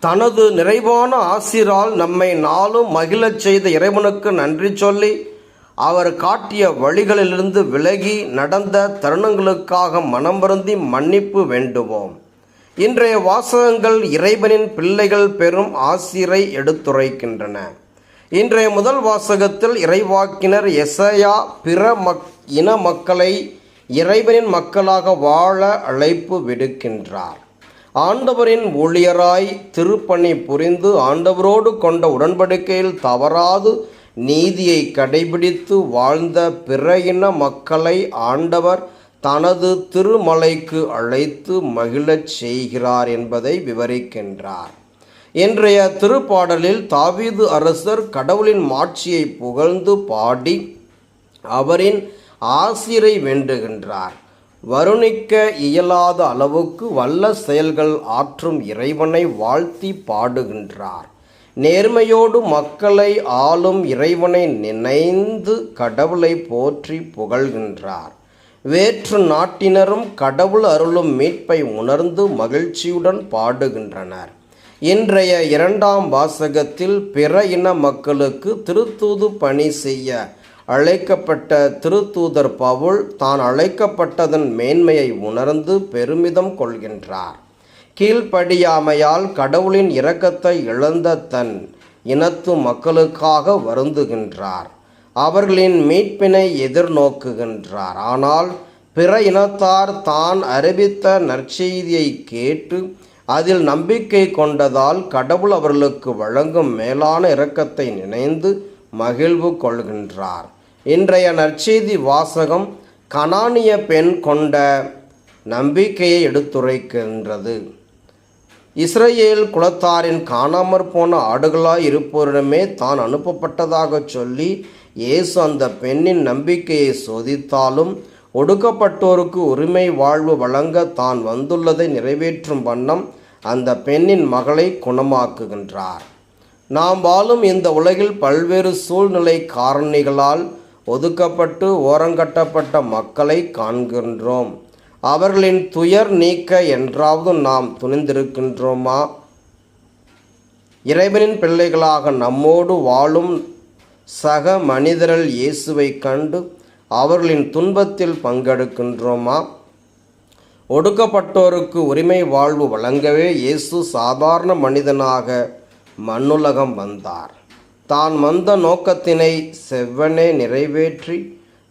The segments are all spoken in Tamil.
தனது நிறைவான ஆசிரால் நம்மை நாளும் மகிழச் செய்த இறைவனுக்கு நன்றி சொல்லி, அவர் காட்டிய வழிகளிலிருந்து விலகி நடந்த தருணங்களுக்காக மனம் வருந்தி மன்னிப்பு வேண்டுவோம். இன்றைய வாசகங்கள் இறைவனின் பிள்ளைகள் பெறும் ஆசிரை எடுத்துரைக்கின்றன. இன்றைய முதல் வாசகத்தில் இறைவாக்கினர் எசாயா பிற இன மக்களை இறைவனின் மக்களாக வாழ அழைப்பு விடுக்கின்றார். ஆண்டவரின் ஊழியராய் திருப்பணி புரிந்து ஆண்டவரோடு கொண்ட உடன்படிக்கையில் தவறாது நீதியை கடைபிடித்து வாழ்ந்த பிற இன மக்களை ஆண்டவர் தனது திருமலைக்கு அழைத்து மகிழச் செய்கிறார் என்பதை விவரிக்கின்றார். இன்றைய திருப்பாடலில் தாவீது அரசர் கடவுளின் மாட்சியை புகழ்ந்து பாடி அவரின் ஆசிரை வேண்டுகின்றார். வருணிக்க இயலாத அளவுக்கு வல்ல செயல்கள் ஆற்றும் இறைவனை வாழ்த்தி பாடுகின்றார். நேர்மையோடு மக்களை ஆளும் இறைவனை நினைந்து கடவுளை போற்றி புகழ்கின்றார். வேற்று நாட்டினரும் கடவுள் அருளும் மீட்பை உணர்ந்து மகிழ்ச்சியுடன் பாடுகின்றனர். இன்றைய இரண்டாம் வாசகத்தில் பிற இன மக்களுக்கு திருத்தூது பணி செய்ய அழைக்கப்பட்ட திருத்தூதர் பவுல் தான் அழைக்கப்பட்டதன் மேன்மையை உணர்ந்து பெருமிதம் கொள்கின்றார். கீழ்ப்படியாமையால் கடவுளின் இரக்கத்தை இழந்த தன் இனத்து மக்களுக்காக வருந்துகின்றார். அவர்களின் மீட்பினை எதிர்நோக்குகின்றார். ஆனால் பிற இனத்தார் தான் அறிவித்த நற்செய்தியை கேட்டு அதில் நம்பிக்கை கொண்டதால் கடவுள் அவர்களுக்கு வழங்கும் மேலான இரக்கத்தை நினைந்து மகிழ்வு கொள்கின்றார். இன்றைய நற்செய்தி வாசகம் கனானிய பெண் கொண்ட நம்பிக்கையை எடுத்துரைக்கின்றது. இஸ்ரேல் குலத்தாரின் காணாமற் போன ஆடுகளாய் இருப்போரிடமே தான் அனுப்பப்பட்டதாக சொல்லி இயேசு அந்த பெண்ணின் நம்பிக்கையை சோதித்தாலும் ஒடுக்கப்பட்டோருக்கு உரிமை வாழ்வு வழங்க தான் வந்துள்ளதை நிறைவேற்றும் வண்ணம் அந்த பெண்ணின் மகளை குணமாக்குகின்றார். நாம் வாழும் இந்த உலகில் பல்வேறு சூழ்நிலை காரணிகளால் ஒதுக்கப்பட்டு ஓரங்கட்டப்பட்ட மக்களை காண்கின்றோம். அவர்களின் துயர் நீக்க என்றாவது நாம் துணிந்திருக்கின்றோமா? இறைவனின் பிள்ளைகளாக நம்மோடு வாழும் சக மனிதர்கள் இயேசுவை கண்டு அவர்களின் துன்பத்தில் பங்கெடுக்கின்றோமா? ஒடுக்கப்பட்டோருக்கு உரிமை வாழ்வு வழங்கவே இயேசு சாதாரண மனிதனாக மண்ணுலகம் வந்தார். தான் வந்த நோக்கத்தினை செவ்வனே நிறைவேற்றி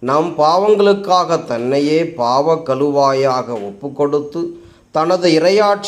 நம் பாவங்களுக்காக தன்னையே பாவ கழுவாயாக ஒப்பு கொடுத்து தனது இறையாட்சி